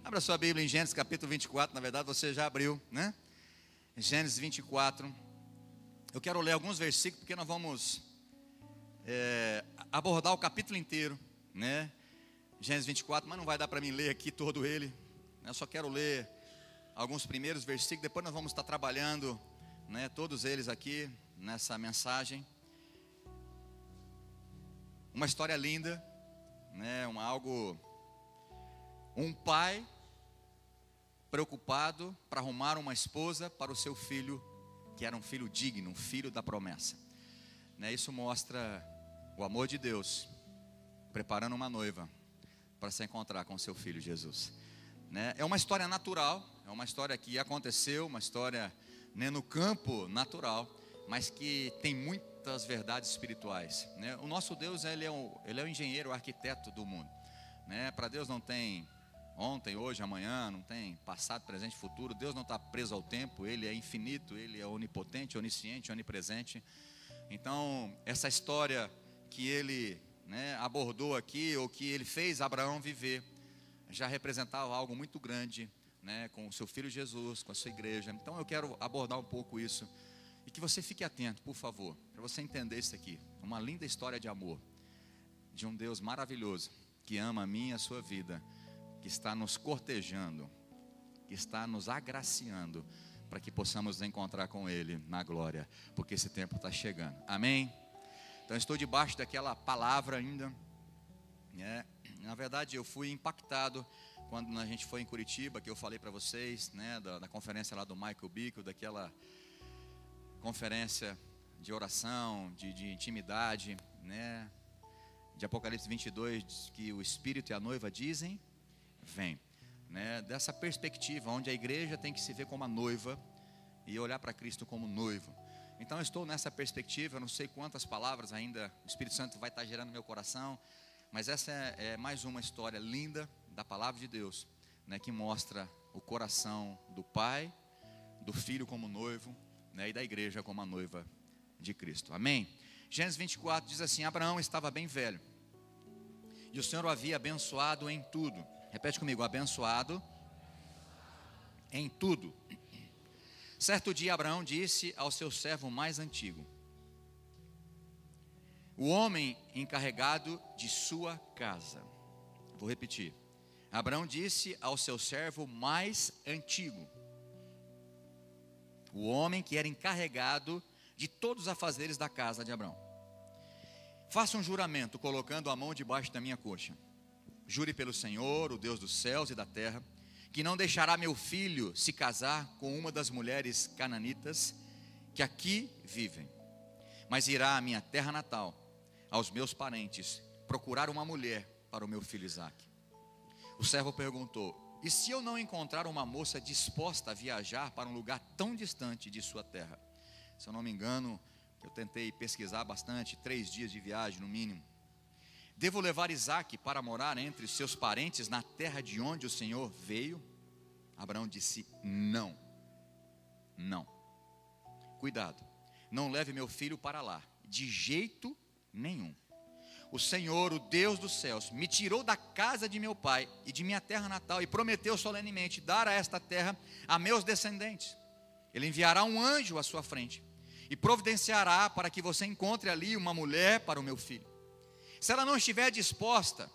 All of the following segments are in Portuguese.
Abra sua Bíblia em Gênesis capítulo 24, na verdade você já abriu, né? Gênesis 24. Eu quero ler alguns versículos, porque nós vamos abordar o capítulo inteiro, né? Gênesis 24, mas não vai dar para mim ler aqui todo ele. Eu só quero ler alguns primeiros versículos, depois nós vamos estar trabalhando, né, todos eles aqui nessa mensagem. Uma história linda, né? Um pai preocupado para arrumar uma esposa para o seu filho, que era um filho digno, um filho da promessa, né? Isso mostra o amor de Deus preparando uma noiva para se encontrar com seu filho Jesus, né? É uma história natural, é uma história que aconteceu, uma história, né, no campo natural, mas que tem muitas verdades espirituais, né? O nosso Deus, ele é o engenheiro, o arquiteto do mundo, né? Para Deus não tem ontem, hoje, amanhã, não tem passado, presente, futuro. Deus não está preso ao tempo, Ele é infinito, Ele é onipotente, onisciente, onipresente. Então, essa história que Ele, né, abordou aqui, ou que Ele fez Abraão viver, já representava algo muito grande, né, com o seu filho Jesus, com a sua igreja. Então eu quero abordar um pouco isso, e que você fique atento, por favor, para você entender isso aqui. Uma linda história de amor, de um Deus maravilhoso, que ama a minha e a sua vida, que está nos cortejando, que está nos agraciando, para que possamos nos encontrar com Ele na glória, porque esse tempo está chegando, amém? Então estou debaixo daquela palavra ainda, né? Na verdade eu fui impactado, quando a gente foi em Curitiba, que eu falei para vocês, né, da conferência lá do Michael Bickle, daquela conferência de oração, de intimidade, né, de Apocalipse 22, diz que o Espírito e a noiva dizem: vem, né? Dessa perspectiva, onde a igreja tem que se ver como a noiva e olhar para Cristo como noivo. Então eu estou nessa perspectiva. Eu não sei quantas palavras ainda o Espírito Santo vai estar gerando no meu coração, mas essa é mais uma história linda da palavra de Deus, né, que mostra o coração do Pai, do Filho como noivo, né, e da igreja como a noiva de Cristo, amém? Gênesis 24 diz assim: Abraão estava bem velho, e o Senhor o havia abençoado em tudo. Repete comigo: abençoado em tudo. Certo dia Abraão disse ao seu servo mais antigo, o homem encarregado de sua casa. Vou repetir. Abraão disse ao seu servo mais antigo, o homem que era encarregado de todos os afazeres da casa de Abraão: faça um juramento colocando a mão debaixo da minha coxa. Jure pelo Senhor, o Deus dos céus e da terra, que não deixará meu filho se casar com uma das mulheres cananitas que aqui vivem, mas irá à minha terra natal, aos meus parentes, procurar uma mulher para o meu filho Isaque. O servo perguntou: e se eu não encontrar uma moça disposta a viajar para um lugar tão distante de sua terra? Se eu não me engano, eu tentei pesquisar bastante, 3 dias de viagem no mínimo. Devo levar Isaque para morar entre seus parentes na terra de onde o Senhor veio? Abraão disse: não, não. Cuidado, não leve meu filho para lá, de jeito nenhum. O Senhor, o Deus dos céus, me tirou da casa de meu pai e de minha terra natal, e prometeu solenemente dar a esta terra a meus descendentes. Ele enviará um anjo à sua frente e providenciará para que você encontre ali uma mulher para o meu filho. Se ela não estiver disposta,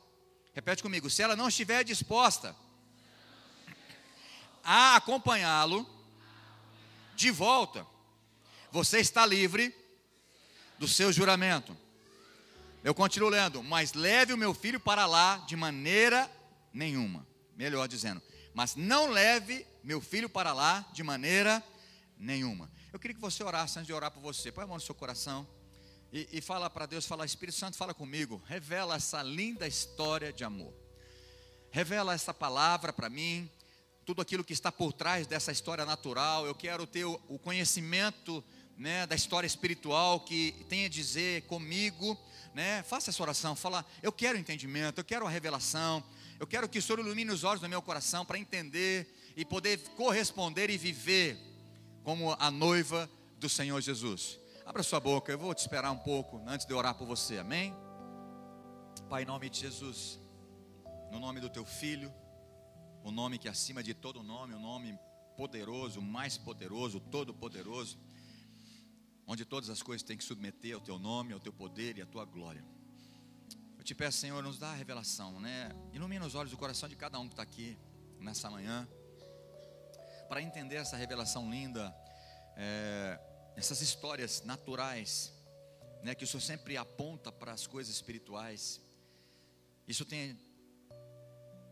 repete comigo: se ela não estiver disposta a acompanhá-lo de volta, você está livre do seu juramento. Eu continuo lendo: mas leve o meu filho para lá de maneira nenhuma. Melhor dizendo, mas não leve meu filho para lá de maneira nenhuma. Eu queria que você orasse antes de orar por você. Põe a mão no seu coração e fala para Deus, fala: Espírito Santo, fala comigo, revela essa linda história de amor, revela essa palavra para mim, tudo aquilo que está por trás dessa história natural. Eu quero ter o conhecimento, né, da história espiritual que tem a dizer comigo, né? Faça essa oração, fala: eu quero entendimento, eu quero a revelação, eu quero que o Senhor ilumine os olhos do meu coração para entender e poder corresponder e viver como a noiva do Senhor Jesus. Abra sua boca, eu vou te esperar um pouco antes de orar por você, amém? Pai, em nome de Jesus, no nome do teu Filho, o nome que é acima de todo nome, o nome poderoso, mais poderoso, todo-poderoso, onde todas as coisas têm que submeter ao teu nome, ao teu poder e à tua glória. Eu te peço, Senhor, nos dá a revelação, né? Ilumina os olhos do coração de cada um que está aqui nessa manhã, para entender essa revelação linda, essas histórias naturais, né, que o Senhor sempre aponta para as coisas espirituais. Isso tem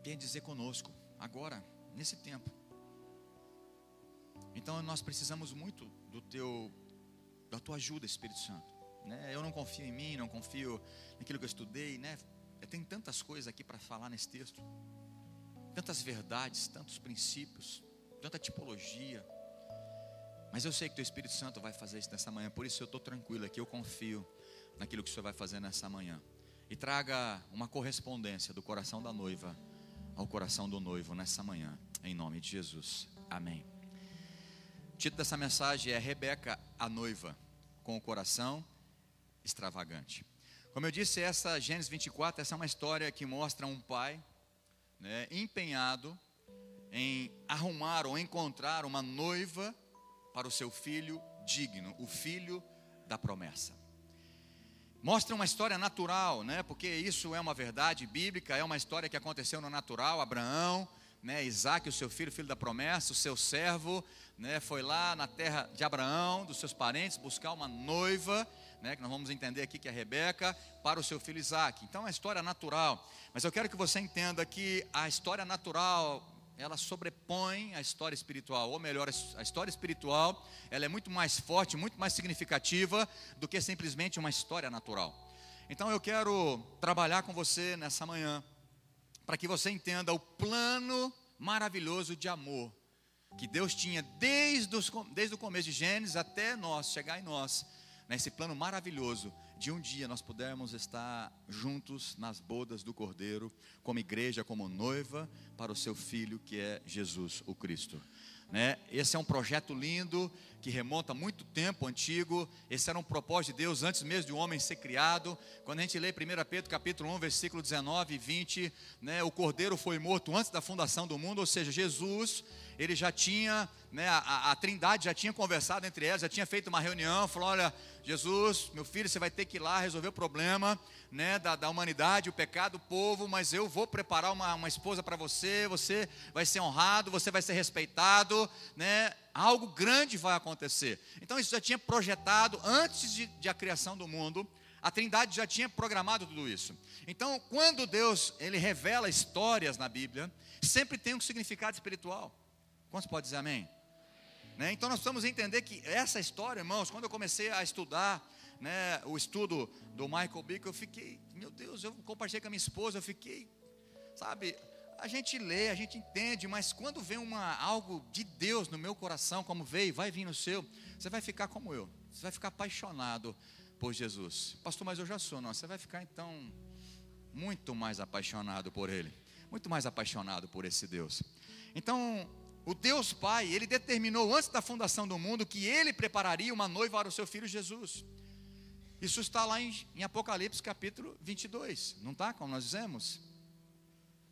a dizer conosco, agora, nesse tempo. Então nós precisamos muito da tua ajuda, Espírito Santo, né? Eu não confio em mim, não confio naquilo que eu estudei, né? Tem tantas coisas aqui para falar nesse texto, tantas verdades, tantos princípios, tanta tipologia, mas eu sei que teu Espírito Santo vai fazer isso nessa manhã. Por isso eu estou tranquilo aqui, eu confio naquilo que o Senhor vai fazer nessa manhã. E traga uma correspondência do coração da noiva ao coração do noivo nessa manhã, em nome de Jesus, amém. O título dessa mensagem é Rebeca, a noiva, com o coração extravagante. Como eu disse, essa Gênesis 24, essa é uma história que mostra um pai, né, empenhado em arrumar ou encontrar uma noiva para o seu filho digno, o filho da promessa. Mostra uma história natural, né? Porque isso é uma verdade bíblica, é uma história que aconteceu no natural. Abraão, né, Isaac, o seu filho, filho da promessa, o seu servo, né, foi lá na terra de Abraão, dos seus parentes, buscar uma noiva, né, que nós vamos entender aqui que é Rebeca, para o seu filho Isaac. Então é uma história natural, mas eu quero que você entenda que a história natural, ela sobrepõe a história espiritual, ou melhor, a história espiritual, ela é muito mais forte, muito mais significativa do que simplesmente uma história natural. Então eu quero trabalhar com você nessa manhã, para que você entenda o plano maravilhoso de amor, que Deus tinha desde o começo de Gênesis até nós, chegar em nós, nesse plano maravilhoso, de um dia nós pudermos estar juntos nas bodas do Cordeiro, como igreja, como noiva, para o seu Filho que é Jesus, o Cristo, né? Esse é um projeto lindo, que remonta a muito tempo antigo. Esse era um propósito de Deus antes mesmo de o homem ser criado. Quando a gente lê 1 Pedro capítulo 1, versículo 19 e 20, né, o Cordeiro foi morto antes da fundação do mundo, ou seja, Jesus, ele já tinha, né, a Trindade já tinha conversado entre elas, já tinha feito uma reunião, falou: olha, Jesus, meu filho, você vai ter que ir lá resolver o problema, né, da humanidade, o pecado do povo, mas eu vou preparar uma esposa para você, você vai ser honrado, você vai ser respeitado, né, algo grande vai acontecer. Então isso já tinha projetado antes de a criação do mundo. A Trindade já tinha programado tudo isso. Então quando Deus, ele revela histórias na Bíblia, sempre tem um significado espiritual. Quantos podem dizer amém? Né? Então nós precisamos entender que essa história, irmãos, quando eu comecei a estudar, né, o estudo do Michael Bick, eu fiquei, meu Deus, eu compartilhei com a minha esposa, eu fiquei, sabe, a gente lê, a gente entende, mas quando vem algo de Deus no meu coração, como veio, vai vir no seu, você vai ficar como eu, você vai ficar apaixonado por Jesus. Pastor, mas eu já sou. Não, você vai ficar então muito mais apaixonado por Ele, muito mais apaixonado por esse Deus. Então o Deus Pai, Ele determinou antes da fundação do mundo que Ele prepararia uma noiva para o seu Filho Jesus. Isso está lá em Apocalipse capítulo 22, não está, como nós dizemos?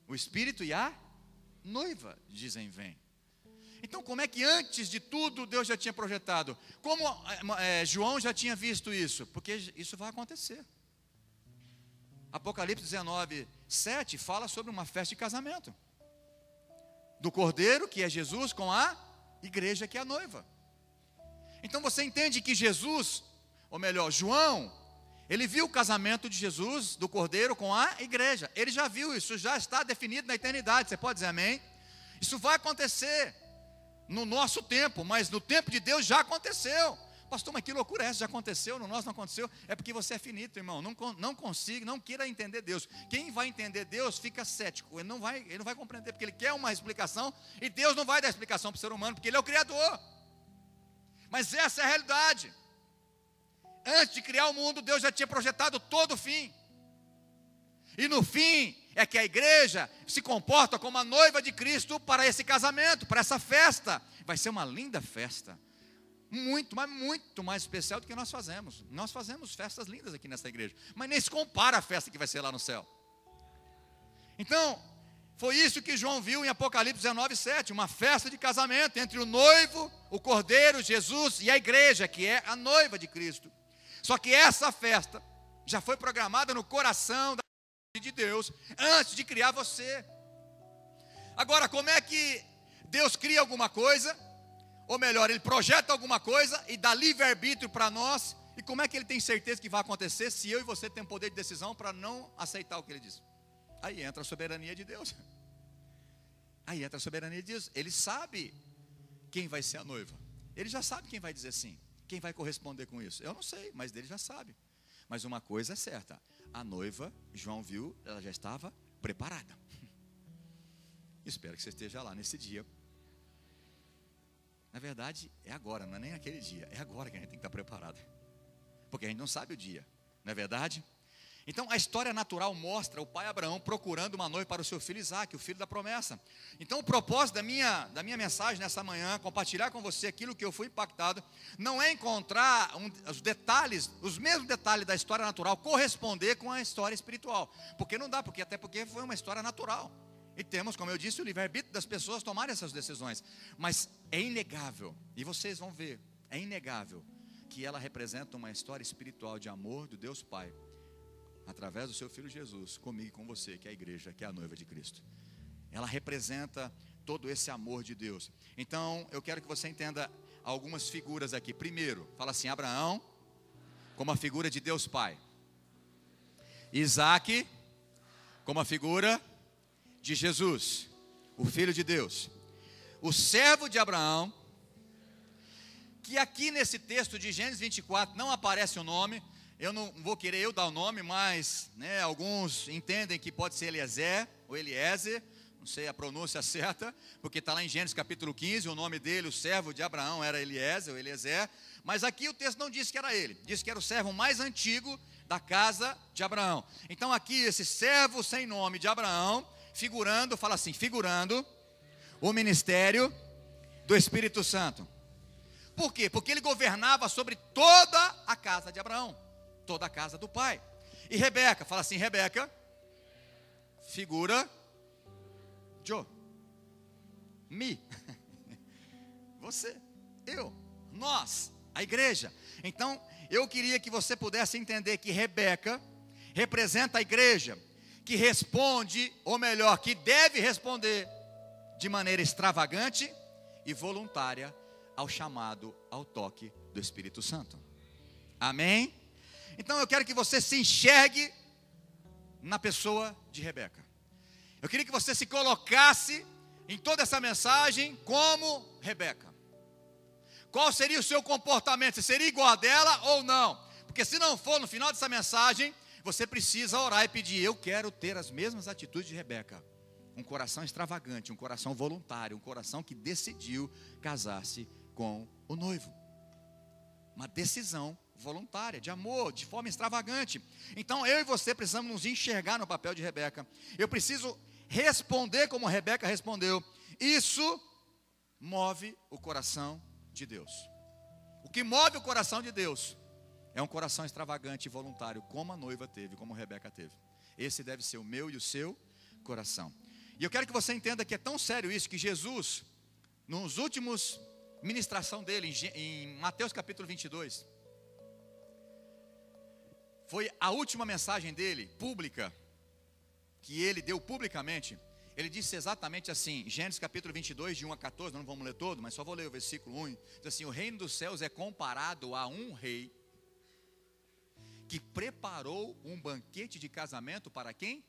O Espírito e a noiva dizem vem. Então como é que antes de tudo Deus já tinha projetado? Como João já tinha visto isso? Porque isso vai acontecer. Apocalipse 19, 7 fala sobre uma festa de casamento do Cordeiro, que é Jesus, com a igreja, que é a noiva. Então você entende que Jesus, ou melhor, João, ele viu o casamento de Jesus, do Cordeiro, com a igreja. Ele já viu isso, já está definido na eternidade. Você pode dizer amém? Isso vai acontecer no nosso tempo, mas no tempo de Deus já aconteceu. Pastor, mas que loucura é essa? Já aconteceu, no nosso não aconteceu. É porque você é finito, irmão. Não consiga, não queira entender Deus. Quem vai entender Deus fica cético. Ele não vai compreender, porque ele quer uma explicação, e Deus não vai dar explicação para o ser humano, porque Ele é o Criador. Mas essa é a realidade. Antes de criar o mundo, Deus já tinha projetado todo o fim. E no fim é que a igreja se comporta como a noiva de Cristo para esse casamento, para essa festa. Vai ser uma linda festa. Muito, mas muito mais especial do que nós fazemos. Nós fazemos festas lindas aqui nessa igreja, mas nem se compara à festa que vai ser lá no céu. Então, Foi isso que João viu em Apocalipse 19:7, uma festa de casamento entre o noivo, o cordeiro, Jesus e a igreja, que é a noiva de Cristo. Só que essa festa já foi programada no coração de Deus antes de criar você. Agora, como é que Deus cria alguma coisa, ou melhor, Ele projeta alguma coisa e dá livre-arbítrio para nós, e como é que Ele tem certeza que vai acontecer se eu e você temos poder de decisão para não aceitar o que Ele diz? Aí entra a soberania de Deus. Aí entra a soberania de Deus. Ele sabe quem vai ser a noiva. Ele já sabe quem vai dizer sim, quem vai corresponder com isso. Eu não sei, mas ele já sabe. Mas uma coisa é certa, a noiva, João viu, ela já estava preparada. Espero que você esteja lá nesse dia. Na verdade, é agora, não é nem aquele dia. É agora que a gente tem que estar preparado. Porque a gente não sabe o dia, não é verdade? Então a história natural mostra o pai Abraão procurando uma noiva para o seu filho Isaque, o filho da promessa. Então o propósito da minha mensagem nessa manhã, compartilhar com você aquilo que eu fui impactado, não é encontrar os detalhes, os mesmos detalhes da história natural, corresponder com a história espiritual. Porque não dá, até porque foi uma história natural. E temos, como eu disse, o livre-arbítrio das pessoas tomarem essas decisões. Mas é inegável, e vocês vão ver, é inegável que ela representa uma história espiritual de amor do Deus Pai, através do seu Filho Jesus, comigo e com você, que é a igreja, que é a noiva de Cristo. Ela representa todo esse amor de Deus. Então, eu quero que você entenda algumas figuras aqui. Primeiro, fala assim, Abraão, como a figura de Deus Pai. Isaque, como a figura de Jesus, o Filho de Deus. O servo de Abraão, que aqui nesse texto de Gênesis 24 não aparece o nome. Eu não vou querer eu dar o nome, mas alguns entendem que pode ser Eliezer ou Eliezer, não sei a pronúncia certa, porque está lá em Gênesis capítulo 15, o nome dele, o servo de Abraão, era Eliezer ou Eliezer, mas aqui o texto não diz que era ele, diz que era o servo mais antigo da casa de Abraão. Então aqui esse servo sem nome de Abraão, figurando, fala assim, figurando o ministério do Espírito Santo. Por quê? Porque ele governava sobre toda a casa de Abraão, toda a casa do pai. E Rebeca, fala assim, Rebeca, figura me, você, eu, nós, a igreja. Então, eu queria que você pudesse entender que Rebeca representa a igreja, que responde, ou melhor, que deve responder de maneira extravagante e voluntária ao chamado, ao toque do Espírito Santo. Amém? Então eu quero que você se enxergue na pessoa de Rebeca. Eu queria que você se colocasse em toda essa mensagem como Rebeca. Qual seria o seu comportamento? Você seria igual a dela ou não? Porque se não for, no final dessa mensagem, você precisa orar e pedir, eu quero ter as mesmas atitudes de Rebeca. Um coração extravagante, um coração voluntário, um coração que decidiu casar-se com o noivo. Uma decisão voluntária, de amor, de forma extravagante. Então eu e você precisamos nos enxergar no papel de Rebeca. Eu preciso responder como Rebeca respondeu. Isso move o coração de Deus. O que move o coração de Deus é um coração extravagante e voluntário, como a noiva teve, como Rebeca teve. Esse deve ser o meu e o seu coração. E eu quero que você entenda que é tão sério isso, que Jesus, nos últimos ministração dele, em Mateus capítulo 22, foi a última mensagem dele, pública, que ele deu publicamente. Ele disse exatamente assim, Gênesis capítulo 22, de 1 a 14, não vamos ler todo, mas só vou ler o versículo 1, diz assim, o reino dos céus é comparado a um rei, que preparou um banquete de casamento para quem?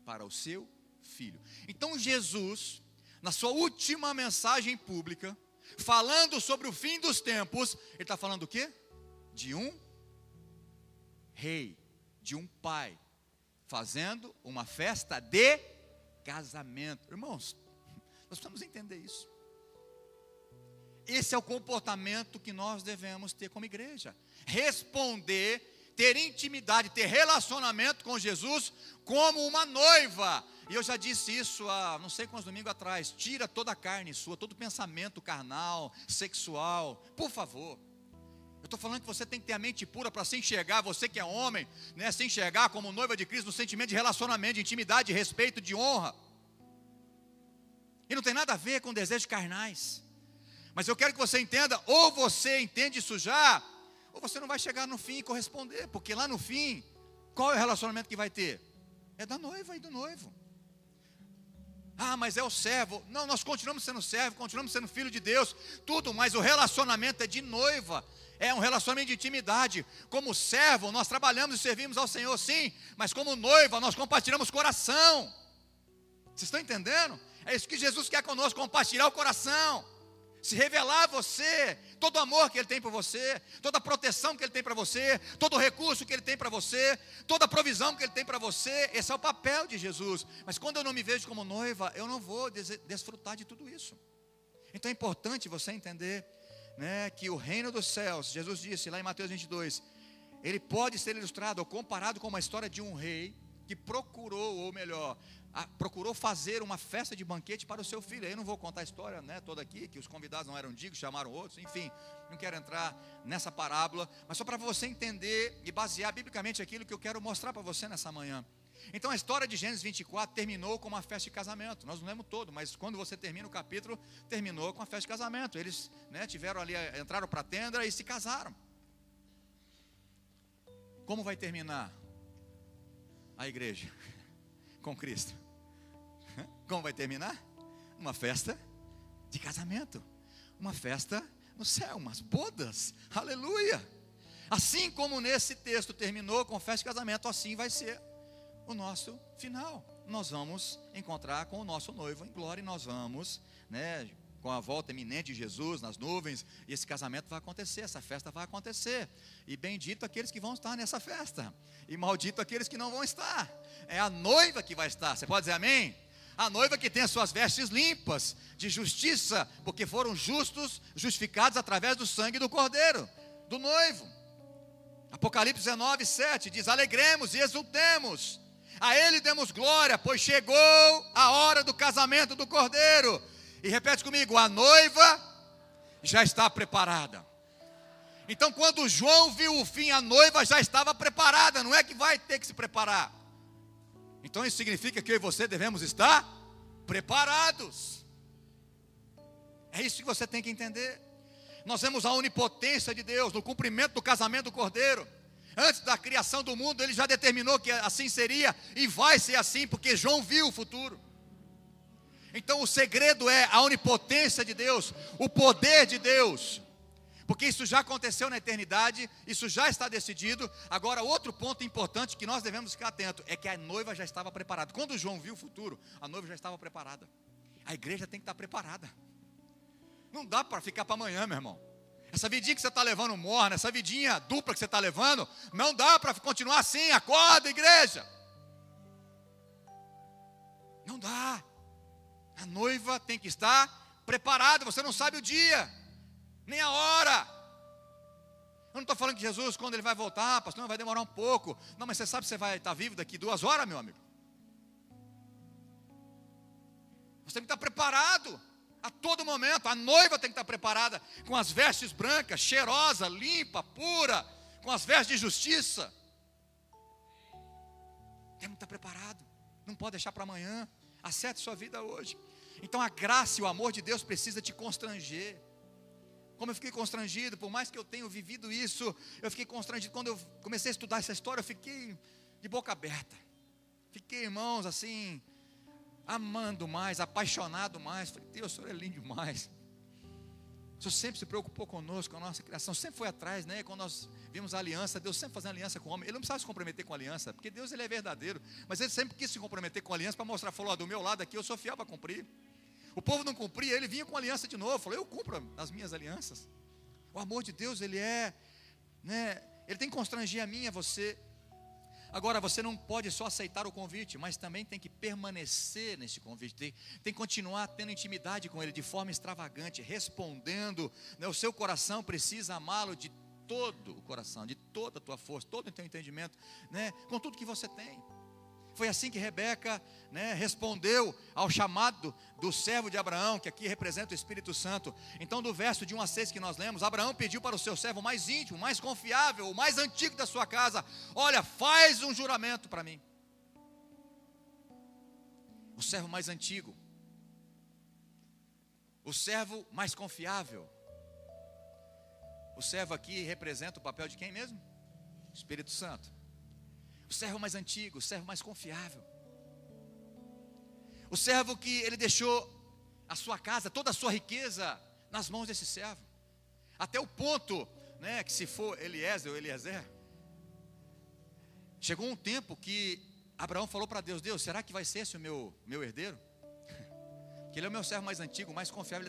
Para o seu filho. Então Jesus, na sua última mensagem pública, falando sobre o fim dos tempos, ele está falando do quê? De um rei, de um pai, fazendo uma festa de casamento. Irmãos, nós precisamos entender isso. Esse é o comportamento que nós devemos ter como igreja. Responder, ter intimidade, ter relacionamento com Jesus como uma noiva. E eu já disse isso há não sei quantos domingos atrás. Tira toda a carne sua, todo pensamento carnal, sexual, por favor. Eu estou falando que você tem que ter a mente pura para se enxergar, você que é homem, se enxergar como noiva de Cristo, no sentimento de relacionamento, de intimidade, de respeito, de honra. E não tem nada a ver com desejos carnais. Mas eu quero que você entenda, ou você entende isso já, ou você não vai chegar no fim e corresponder. Porque lá no fim, qual é o relacionamento que vai ter? É da noiva e do noivo. Ah, mas é o servo. Não, nós continuamos sendo servo, continuamos sendo filho de Deus, tudo, mas o relacionamento é de noiva. É um relacionamento de intimidade. Como servo, nós trabalhamos e servimos ao Senhor, sim, mas como noiva, nós compartilhamos coração. Vocês estão entendendo? É isso que Jesus quer conosco, compartilhar o coração. Se revelar a você, todo o amor que Ele tem por você, toda a proteção que Ele tem para você, todo o recurso que Ele tem para você, toda a provisão que Ele tem para você. Esse é o papel de Jesus. Mas quando eu não me vejo como noiva, eu não vou desfrutar de tudo isso. Então é importante você entender, né, que o reino dos céus, Jesus disse lá em Mateus 22, ele pode ser ilustrado ou comparado com uma história de um rei que procurou, ou melhor, procurou fazer uma festa de banquete para o seu filho. Eu não vou contar a história, né, toda aqui, que os convidados não eram dignos, chamaram outros, enfim, não quero entrar nessa parábola, mas só para você entender e basear biblicamente aquilo que eu quero mostrar para você nessa manhã. Então a história de Gênesis 24 terminou com uma festa de casamento. Nós não lemos todo, mas quando você termina o capítulo, terminou com a festa de casamento. Eles, né, tiveram ali, entraram para a tenda e se casaram. Como vai terminar a igreja com Cristo? Como vai terminar? Uma festa de casamento, uma festa no céu, umas bodas, aleluia. Assim como nesse texto terminou com festa de casamento, assim vai ser o nosso final. Nós vamos encontrar com o nosso noivo em glória, e nós vamos, né, com a volta iminente de Jesus nas nuvens, e esse casamento vai acontecer, essa festa vai acontecer, e bendito aqueles que vão estar nessa festa, e maldito aqueles que não vão estar. É a noiva que vai estar, você pode dizer amém? A noiva que tem as suas vestes limpas, de justiça, porque foram justificados através do sangue do Cordeiro, do noivo. Apocalipse 19, 7 diz: alegremos e exultemos, a Ele demos glória, pois chegou a hora do casamento do Cordeiro. E repete comigo: a noiva já está preparada. Então quando João viu o fim, a noiva já estava preparada, não é que vai ter que se preparar. Então isso significa que eu e você devemos estar preparados. É isso que você tem que entender. Nós vemos a onipotência de Deus no cumprimento do casamento do Cordeiro. Antes da criação do mundo, Ele já determinou que assim seria, e vai ser assim, porque João viu o futuro. Então o segredo é a onipotência de Deus, o poder de Deus, porque isso já aconteceu na eternidade, isso já está decidido. Agora outro ponto importante que nós devemos ficar atentos, é que a noiva já estava preparada. Quando João viu o futuro, a noiva já estava preparada. A igreja tem que estar preparada. Não dá para ficar para amanhã, meu irmão. Essa vidinha que você está levando morna, essa vidinha dupla que você está levando, não dá para continuar assim. Acorda, igreja. Não dá. A noiva tem que estar preparada. Você não sabe o dia, nem a hora. Eu não estou falando que Jesus, quando Ele vai voltar, pastor, não, vai demorar um pouco. Não, mas você sabe que você vai estar vivo daqui 2 horas, meu amigo. Você tem que estar preparado a todo momento. A noiva tem que estar preparada, com as vestes brancas, cheirosa, limpa, pura, com as vestes de justiça. Tem que estar preparado. Não pode deixar para amanhã. Acerte sua vida hoje. Então a graça e o amor de Deus precisa te constranger. Como eu fiquei constrangido, por mais que eu tenha vivido isso, eu fiquei constrangido. Quando eu comecei a estudar essa história, eu fiquei de boca aberta. Fiquei, irmãos, assim, amando mais, apaixonado mais. Falei: Deus, o Senhor é lindo demais. O Senhor sempre se preocupou conosco, com a nossa criação, sempre foi atrás, né? Quando nós vimos a aliança, Deus sempre fazendo aliança com o homem. Ele não precisava se comprometer com a aliança, porque Deus, Ele é verdadeiro. Mas Ele sempre quis se comprometer com a aliança para mostrar, falou: do meu lado aqui eu sou fiel para cumprir. O povo não cumpria, Ele vinha com a aliança de novo, falou: eu cumpro as minhas alianças. O amor de Deus, Ele é, né? Ele tem que constranger a mim e a você. Agora, você não pode só aceitar o convite, mas também tem que permanecer nesse convite, tem que continuar tendo intimidade com Ele de forma extravagante, respondendo, né? O seu coração precisa amá-lo de todo o coração, de toda a tua força, todo o teu entendimento, né? Com tudo que você tem. Foi assim que Rebeca, né, respondeu ao chamado do servo de Abraão, que aqui representa o Espírito Santo. Então, do verso de 1 a 6 que nós lemos, Abraão pediu para o seu servo mais íntimo, mais confiável, o mais antigo da sua casa: olha, faz um juramento para mim. O servo mais antigo, o servo mais confiável. O servo aqui representa o papel de quem mesmo? Espírito Santo. O servo mais antigo, o servo mais confiável. O servo que ele deixou a sua casa, toda a sua riqueza nas mãos desse servo. Até o ponto, né, que se for Eliezer ou Eliezer, chegou um tempo que Abraão falou para Deus: Deus, será que vai ser esse o meu herdeiro? Que ele é o meu servo mais antigo, mais confiável,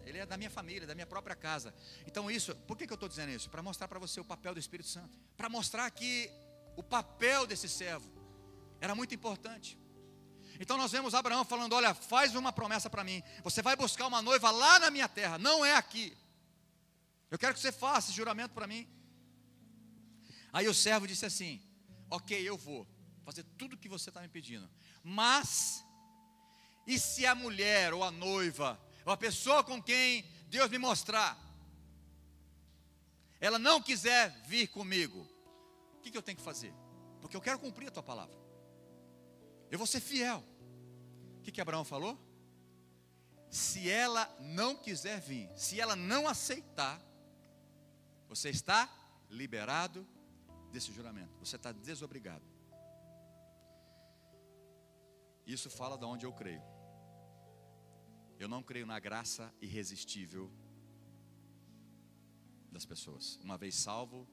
ele é da minha família, da minha própria casa. Então isso, por que eu estou dizendo isso? Para mostrar para você o papel do Espírito Santo. Para mostrar que o papel desse servo era muito importante. Então nós vemos Abraão falando: olha, faz uma promessa para mim. Você vai buscar uma noiva lá na minha terra, não é aqui. Eu quero que você faça esse juramento para mim. Aí o servo disse assim: ok, eu vou fazer tudo o que você está me pedindo. Mas, e se a mulher, ou a noiva, ou a pessoa com quem Deus me mostrar, ela não quiser vir comigo, o que eu tenho que fazer? Porque eu quero cumprir a tua palavra. Eu vou ser fiel. O que Abraão falou? Se ela não quiser vir, se ela não aceitar, você está liberado desse juramento. Você está desobrigado. Isso fala de onde eu creio. Eu não creio na graça irresistível das pessoas. Uma vez salvo,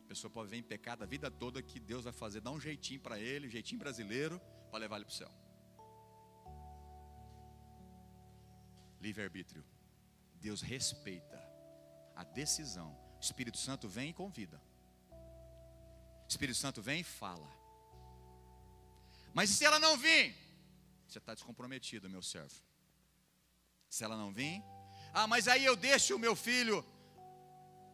a pessoa pode vir em pecado a vida toda, que Deus vai fazer, dar um jeitinho para ele, um jeitinho brasileiro, para levar ele para o céu. Livre-arbítrio. Deus respeita a decisão. O Espírito Santo vem e convida. O Espírito Santo vem e fala. Mas e se ela não vir? Você está descomprometido, meu servo. Se ela não vir, mas aí eu deixo o meu filho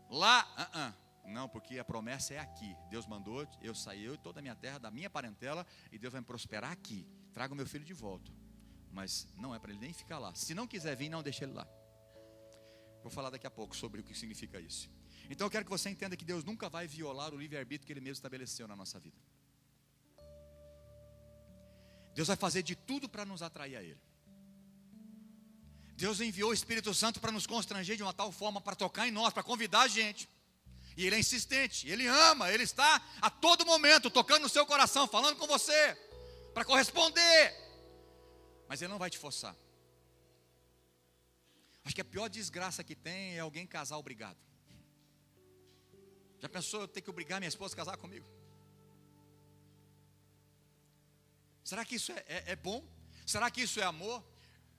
lá. Não, porque a promessa é aqui. Deus mandou eu sair, eu e toda a minha terra, da minha parentela, e Deus vai me prosperar aqui. Traga o meu filho de volta. Mas não é para ele nem ficar lá. Se não quiser vir, não deixe ele lá. Vou falar daqui a pouco sobre o que significa isso. Então eu quero que você entenda que Deus nunca vai violar o livre-arbítrio que Ele mesmo estabeleceu na nossa vida. Deus vai fazer de tudo para nos atrair a Ele. Deus enviou o Espírito Santo para nos constranger de uma tal forma, para tocar em nós, para convidar a gente. E Ele é insistente, Ele ama, Ele está a todo momento tocando no seu coração, falando com você, para corresponder. Mas Ele não vai te forçar. Acho que a pior desgraça que tem é alguém casar obrigado. Já pensou eu ter que obrigar minha esposa a casar comigo? Será que isso é bom? Será que isso é amor?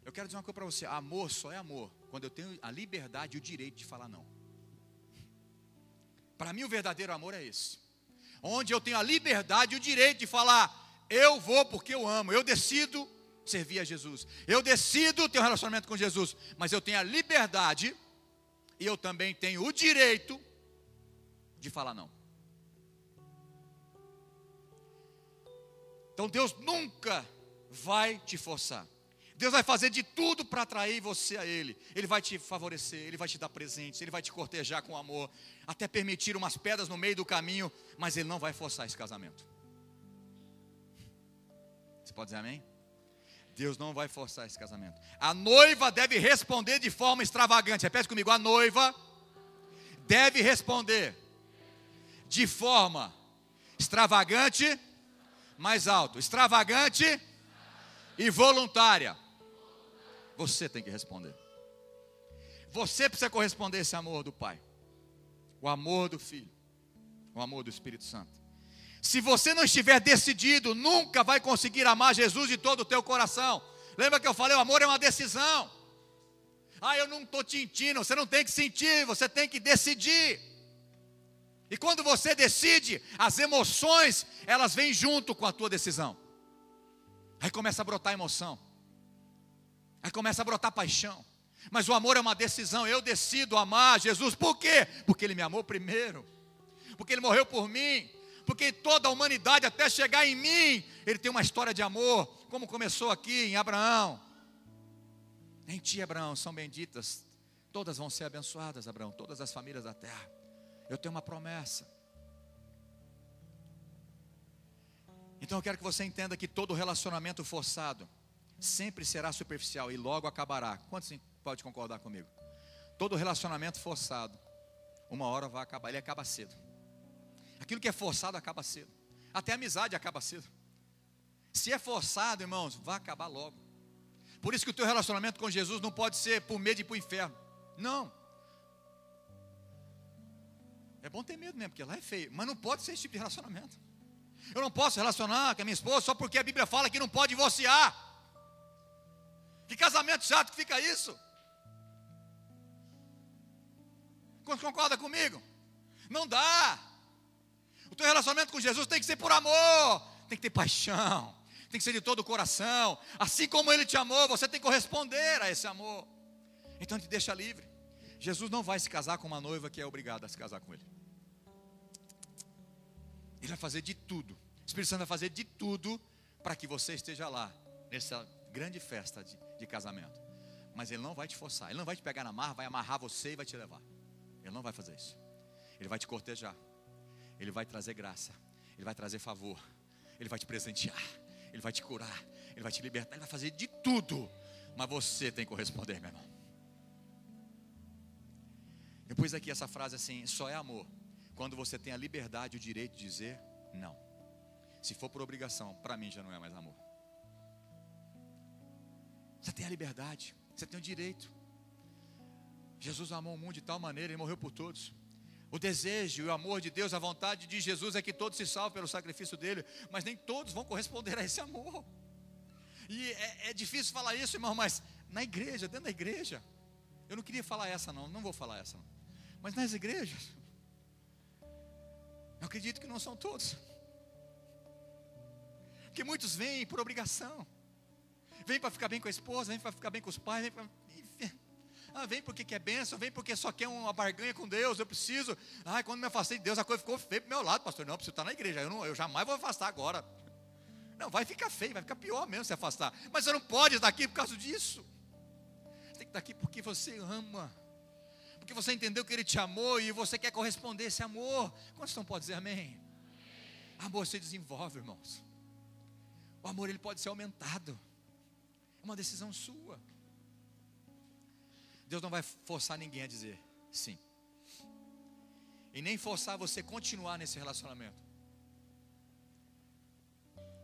Eu quero dizer uma coisa para você: amor só é amor quando eu tenho a liberdade e o direito de falar não. Para mim o verdadeiro amor é esse, onde eu tenho a liberdade e o direito de falar: eu vou porque eu amo, eu decido servir a Jesus, eu decido ter um relacionamento com Jesus, mas eu tenho a liberdade e eu também tenho o direito de falar não. Então Deus nunca vai te forçar. Deus vai fazer de tudo para atrair você a Ele. Ele vai te favorecer, Ele vai te dar presentes, Ele vai te cortejar com amor, até permitir umas pedras no meio do caminho, mas Ele não vai forçar esse casamento. Você pode dizer amém? Deus não vai forçar esse casamento. A noiva deve responder de forma extravagante. Repete comigo: a noiva deve responder de forma extravagante, mais alto, extravagante e voluntária. Você tem que responder. Você precisa corresponder a esse amor do Pai, o amor do Filho, o amor do Espírito Santo. Se você não estiver decidido, nunca vai conseguir amar Jesus de todo o teu coração. Lembra que eu falei, o amor é uma decisão. Eu não estou sentindo. Você não tem que sentir, você tem que decidir. E quando você decide, as emoções, elas vêm junto com a tua decisão. Aí começa a brotar emoção. Aí começa a brotar paixão. Mas o amor é uma decisão. Eu decido amar Jesus. Por quê? Porque Ele me amou primeiro. Porque Ele morreu por mim. Porque toda a humanidade, até chegar em mim, Ele tem uma história de amor, como começou aqui em Abraão. Em ti, Abraão, são benditas. Todas vão ser abençoadas, Abraão. Todas as famílias da terra. Eu tenho uma promessa. Então eu quero que você entenda que todo relacionamento forçado sempre será superficial e logo acabará. Quantos pode concordar comigo? Todo relacionamento forçado, uma hora vai acabar, ele acaba cedo. Aquilo que é forçado acaba cedo. Até a amizade acaba cedo. Se é forçado, irmãos, vai acabar logo. Por isso que o teu relacionamento com Jesus não pode ser por medo de ir para o inferno. Não. É bom ter medo mesmo, porque lá é feio. Mas não pode ser esse tipo de relacionamento. Eu não posso relacionar com a minha esposa só porque a Bíblia fala que não pode divorciar. Que casamento chato que fica isso. Concorda comigo? Não dá. O teu relacionamento com Jesus tem que ser por amor. Tem que ter paixão. Tem que ser de todo o coração. Assim como Ele te amou, você tem que corresponder a esse amor. Então Ele te deixa livre. Jesus não vai se casar com uma noiva que é obrigada a se casar com Ele. Ele vai fazer de tudo. O Espírito Santo vai fazer de tudo para que você esteja lá, nessa grande festa de casamento. Mas Ele não vai te forçar. Ele não vai te pegar na marra, vai amarrar você e vai te levar. Ele não vai fazer isso. Ele vai te cortejar. Ele vai trazer graça. Ele vai trazer favor. Ele vai te presentear. Ele vai te curar. Ele vai te libertar. Ele vai fazer de tudo. Mas você tem que corresponder, meu irmão. Depois aqui essa frase assim: só é amor quando você tem a liberdade e o direito de dizer não. Se for por obrigação, para mim já não é mais amor. Você tem a liberdade, você tem o direito. Jesus amou o mundo de tal maneira, Ele morreu por todos. O desejo e o amor de Deus, a vontade de Jesus é que todos se salvem pelo sacrifício dele, mas nem todos vão corresponder a esse amor. E é difícil falar isso, irmão, mas na igreja, dentro da igreja, eu não queria falar essa não vou falar essa não. Mas nas igrejas, eu acredito que não são todos. Porque muitos vêm por obrigação. Vêm para ficar bem com a esposa, vêm para ficar bem com os pais, vem porque quer bênção, vem porque só quer uma barganha com Deus. Eu preciso, quando me afastei de Deus, a coisa ficou feia para o meu lado, pastor. Não, eu preciso estar na igreja, eu jamais vou afastar agora. Não, vai ficar feio, vai ficar pior mesmo se afastar. Mas você não pode estar aqui por causa disso. Você tem que estar aqui porque você ama, porque você entendeu que Ele te amou e você quer corresponder a esse amor. Quantos não podem dizer amém? Amor se desenvolve, irmãos. O amor, ele pode ser aumentado. É uma decisão sua. Deus não vai forçar ninguém a dizer sim. E nem forçar você a continuar nesse relacionamento.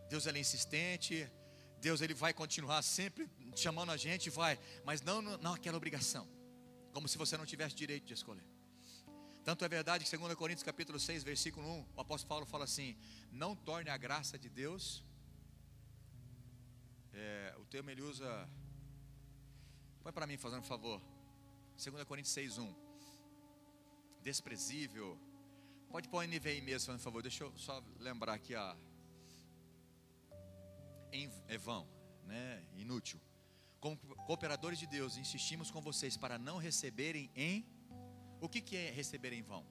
Deus, ele é insistente. Deus, ele vai continuar sempre chamando a gente, vai. Mas não aquela obrigação. Como se você não tivesse direito de escolher. Tanto é verdade que 2 Coríntios capítulo 6, versículo 1, o apóstolo Paulo fala assim: não torne a graça de Deus. O termo ele usa. Põe para mim, fazendo um favor. 2 Coríntios 6, 1. Desprezível. Pode pôr NVI mesmo, fazendo um favor. Deixa eu só lembrar aqui é vão, né? Inútil. Como cooperadores de Deus, insistimos com vocês para não receberem em. O que é receber em vão?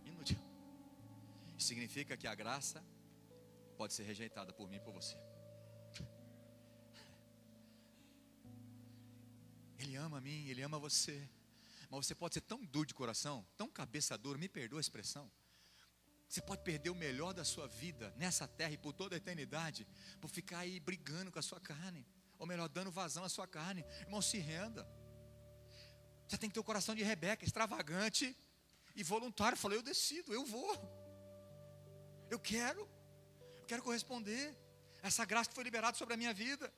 Inútil. Significa que a graça pode ser rejeitada por mim e por você. Ele ama a mim, Ele ama você. Mas você pode ser tão duro de coração, tão cabeça dura, me perdoa a expressão. Você pode perder o melhor da sua vida nessa terra e por toda a eternidade, por ficar aí brigando com a sua carne, ou melhor, dando vazão à sua carne. Irmão, se renda. Você tem que ter o coração de Rebeca, extravagante e voluntário. Falei, eu decido, eu vou. Eu quero corresponder a essa graça que foi liberada sobre a minha vida.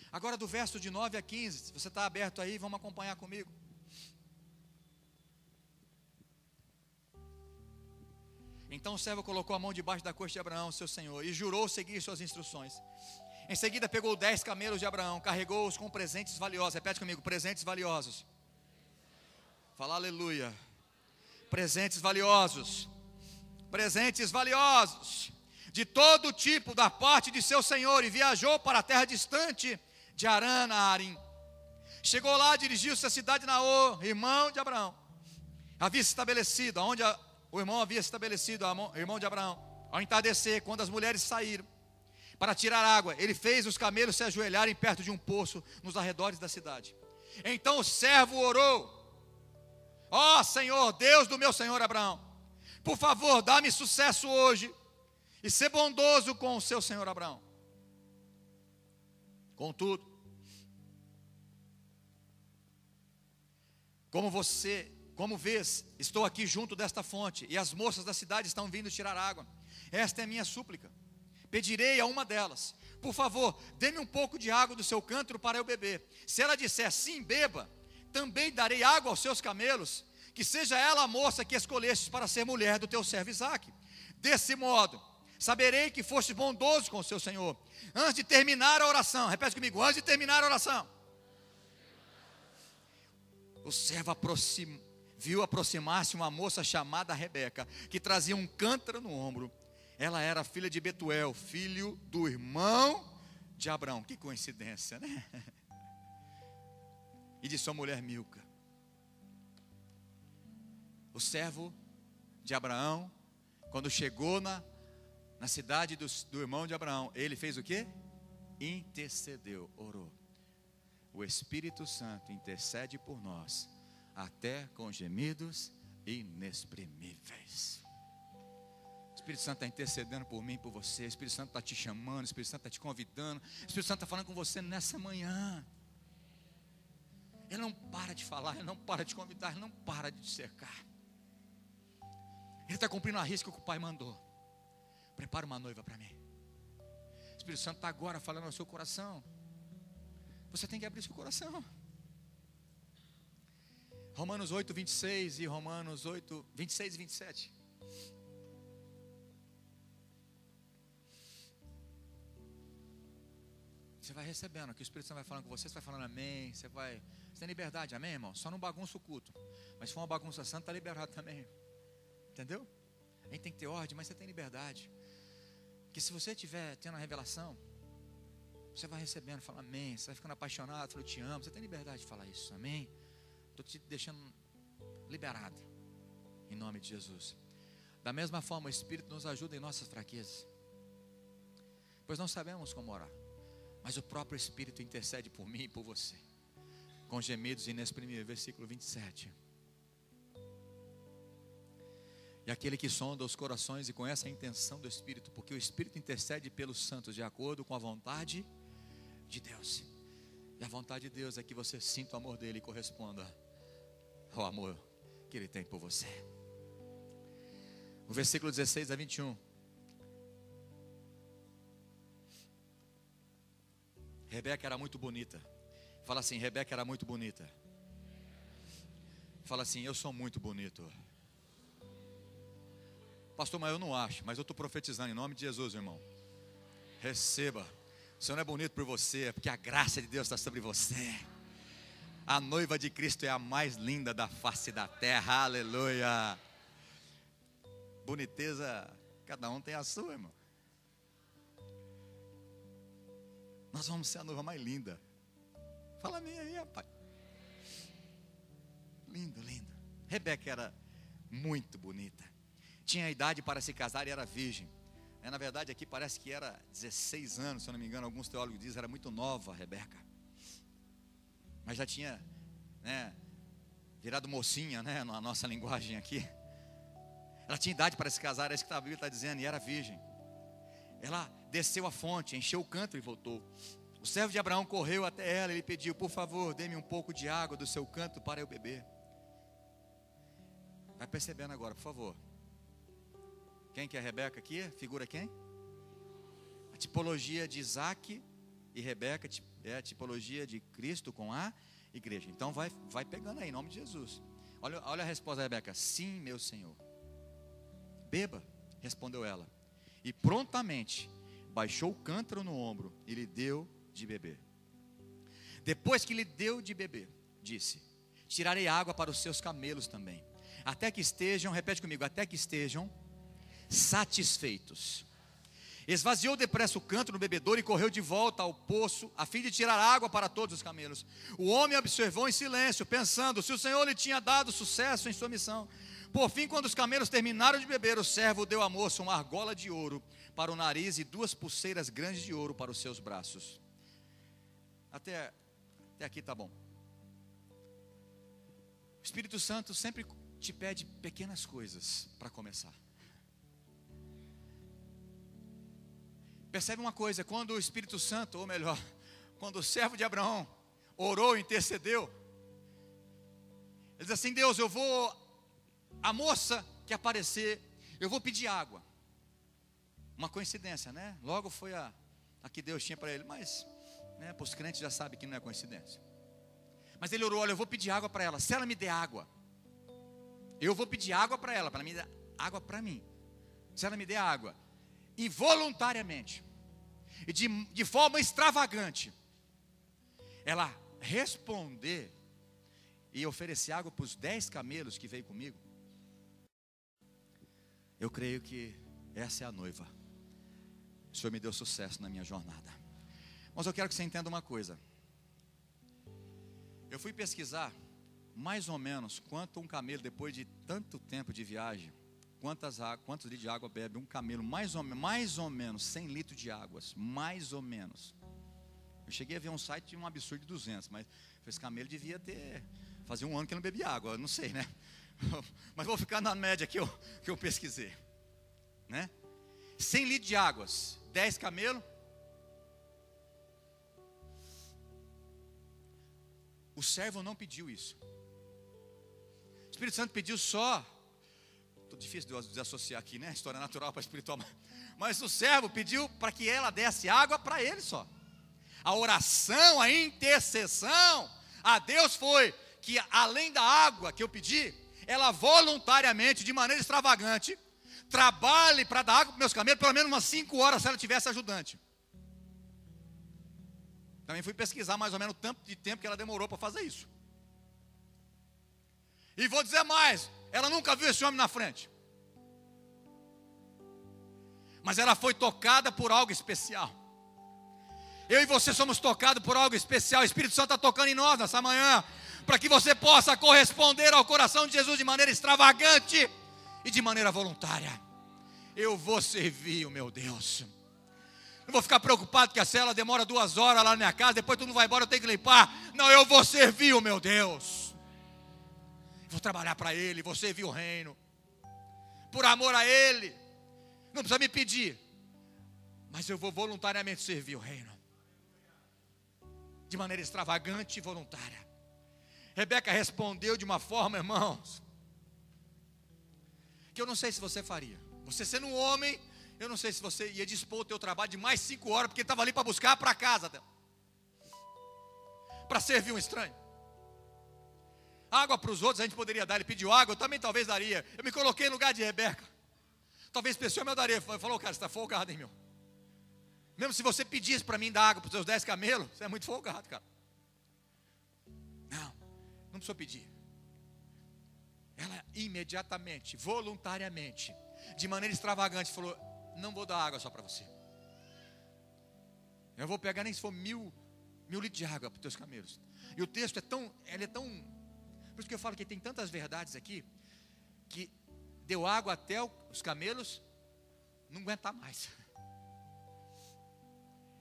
Agora do verso de 9 a 15, se você está aberto aí, vamos acompanhar comigo. Então o servo colocou a mão debaixo da coxa de Abraão, seu senhor, e jurou seguir suas instruções. Em seguida pegou 10 camelos de Abraão, carregou-os com presentes valiosos. Repete comigo, presentes valiosos. Fala aleluia. Presentes valiosos. Presentes valiosos. De todo tipo da parte de seu senhor, e viajou para a terra distante de Harã a Arim. Chegou lá, dirigiu-se à cidade de Naor, irmão de Abraão. Havia se estabelecido, onde o irmão havia se estabelecido, irmão de Abraão. Ao entardecer, quando as mulheres saíram para tirar água, ele fez os camelos se ajoelharem perto de um poço nos arredores da cidade. Então o servo orou: ó Senhor, Deus do meu senhor Abraão, por favor, dá-me sucesso hoje, e ser bondoso com o seu senhor Abraão. Contudo, como vês, estou aqui junto desta fonte, e as moças da cidade estão vindo tirar água. Esta é a minha súplica. Pedirei a uma delas: por favor, dê-me um pouco de água do seu cântaro para eu beber. Se ela disser sim, beba, também darei água aos seus camelos. Que seja ela a moça que escolhestes para ser mulher do teu servo Isaque. Desse modo, saberei que foste bondoso com o seu senhor. Antes de terminar a oração, repete comigo, antes de terminar a oração. O servo viu aproximar-se uma moça chamada Rebeca, que trazia um cântaro no ombro. Ela era filha de Betuel, filho do irmão de Abraão. Que coincidência, né? E de sua mulher Milca. O servo de Abraão, quando chegou na cidade do irmão de Abraão, ele fez o quê? Intercedeu, orou. O Espírito Santo intercede por nós, até com gemidos inexprimíveis. O Espírito Santo está intercedendo por mim, por você. O Espírito Santo está te chamando, o Espírito Santo está te convidando. O Espírito Santo está falando com você nessa manhã. Ele não para de falar, ele não para de convidar, ele não para de te cercar. Ele está cumprindo a risca que o Pai mandou. Prepara uma noiva para mim. O Espírito Santo está agora falando ao seu coração. Você tem que abrir seu coração. Romanos 8, 26 e Romanos 8, 26 e 27. Você vai recebendo o que o Espírito Santo vai falando com você. Você vai falando amém. Você tem liberdade, amém, irmão? Só não bagunça o culto. Mas se for uma bagunça santa, está liberado também. Entendeu? A gente tem que ter ordem, mas você tem liberdade. Porque se você estiver tendo a revelação, você vai recebendo, fala amém. Você vai ficando apaixonado, fala eu te amo. Você tem liberdade de falar isso, amém? Estou te deixando liberado, em nome de Jesus. Da mesma forma, o Espírito nos ajuda em nossas fraquezas, pois não sabemos como orar, mas o próprio Espírito intercede por mim e por você, com gemidos inexprimíveis. Versículo 27. E aquele que sonda os corações e conhece a intenção do Espírito, porque o Espírito intercede pelos santos de acordo com a vontade de Deus. E a vontade de Deus é que você sinta o amor dele e corresponda ao amor que ele tem por você. O versículo 16 a 21. Rebeca era muito bonita. Fala assim, Rebeca era muito bonita. Fala assim, eu sou muito bonito. Pastor, mas eu não acho. Mas eu estou profetizando em nome de Jesus, irmão. Receba. O Senhor não é bonito por você, é porque a graça de Deus está sobre você. A noiva de Cristo é a mais linda da face da terra. Aleluia. Boniteza, cada um tem a sua, irmão. Nós vamos ser a noiva mais linda. Fala a minha aí, rapaz. Lindo, lindo. Rebeca era muito bonita. Tinha idade para se casar e era virgem. Na verdade aqui parece que era 16 anos, se eu não me engano. Alguns teólogos dizem que era muito nova a Rebeca. Mas já tinha, virado mocinha, na nossa linguagem aqui. Ela tinha idade para se casar, é isso que a Bíblia está dizendo, e era virgem. Ela desceu a fonte, encheu o cântaro e voltou. O servo de Abraão correu até ela e lhe pediu: por favor, dê-me um pouco de água do seu cântaro para eu beber. Vai percebendo agora, por favor. Quem que é Rebeca aqui? Figura quem? A tipologia de Isaque e Rebeca é a tipologia de Cristo com a igreja. Então vai pegando aí, em nome de Jesus. Olha a resposta da Rebeca: sim, meu Senhor. Beba, respondeu ela. E prontamente baixou o cântaro no ombro e lhe deu de beber. Depois que lhe deu de beber, disse: tirarei água para os seus camelos também, até que estejam, repete comigo, até que estejam satisfeitos. Esvaziou depressa o cântaro no bebedouro e correu de volta ao poço, a fim de tirar água para todos os camelos. O homem observou em silêncio, pensando se o Senhor lhe tinha dado sucesso em sua missão. Por fim, quando os camelos terminaram de beber, o servo deu à moça uma argola de ouro para o nariz e 2 pulseiras grandes de ouro para os seus braços. Até aqui está bom. O Espírito Santo sempre te pede pequenas coisas para começar. Percebe uma coisa: quando o Espírito Santo, ou melhor, quando o servo de Abraão orou, intercedeu, ele diz assim: Deus, a moça que aparecer, eu vou pedir água. Uma coincidência, né? Logo foi a que Deus tinha para ele, mas né, para os crentes já sabem que não é coincidência. Mas ele orou: olha, eu vou pedir água para ela. Se ela me der água, eu vou pedir água para ela me dar água para mim. Se ela me der água, e voluntariamente, e de forma extravagante, ela responder e oferecer água para os 10 camelos que veio comigo, eu creio que essa é a noiva. O Senhor me deu sucesso na minha jornada. Mas eu quero que você entenda uma coisa. Eu fui pesquisar mais ou menos quanto um camelo, depois de tanto tempo de viagem, quantos litros de água bebe um camelo, mais ou menos 100 litros de águas, mais ou menos. Eu cheguei a ver um site de um absurdo de 200, mas esse camelo devia fazer um ano que não bebia água, eu não sei, né? Mas vou ficar na média que eu pesquisei, né? 100 litros de águas, 10 camelos. O servo não pediu isso. O Espírito Santo pediu só. Estou difícil de eu desassociar aqui, né? História natural para espiritual. Mas o servo pediu para que ela desse água para ele só. A oração, a intercessão a Deus foi que, além da água que eu pedi, ela voluntariamente, de maneira extravagante, trabalhe para dar água para meus camelos pelo menos umas 5 horas se ela tivesse ajudante. Também fui pesquisar mais ou menos o tanto de tempo que ela demorou para fazer isso. E vou dizer mais, ela nunca viu esse homem na frente. Mas ela foi tocada por algo especial. Eu e você somos tocados por algo especial. O Espírito Santo está tocando em nós nessa manhã, para que você possa corresponder ao coração de Jesus de maneira extravagante e de maneira voluntária. Eu vou servir o meu Deus. Não vou ficar preocupado que a cela demora 2 horas lá na minha casa, depois tudo vai embora, eu tenho que limpar. Não, eu vou servir o meu Deus. Vou trabalhar para Ele, vou servir o reino. Por amor a Ele. Não precisa me pedir, mas eu vou voluntariamente servir o reino. De maneira extravagante e voluntária. Rebeca respondeu de uma forma, irmãos, que eu não sei se você faria. Você sendo um homem, eu não sei se você ia dispor o teu trabalho de mais 5 horas, porque ele estava ali para buscar para casa dela, para servir um estranho. Água para os outros a gente poderia dar. Ele pediu água, eu também talvez daria. Eu me coloquei no lugar de Rebeca. Talvez pessoa eu daria. Falou: cara, você está folgado, hein, meu? Mesmo se você pedisse para mim dar água para os seus 10 camelos, você é muito folgado, cara. Não precisou pedir. Ela imediatamente, voluntariamente, de maneira extravagante, falou: não vou dar água só para você. Eu vou pegar nem se for mil litros de água para os teus camelos. E o texto é tão, por isso que eu falo que tem tantas verdades aqui, que deu água até os camelos não aguentar mais.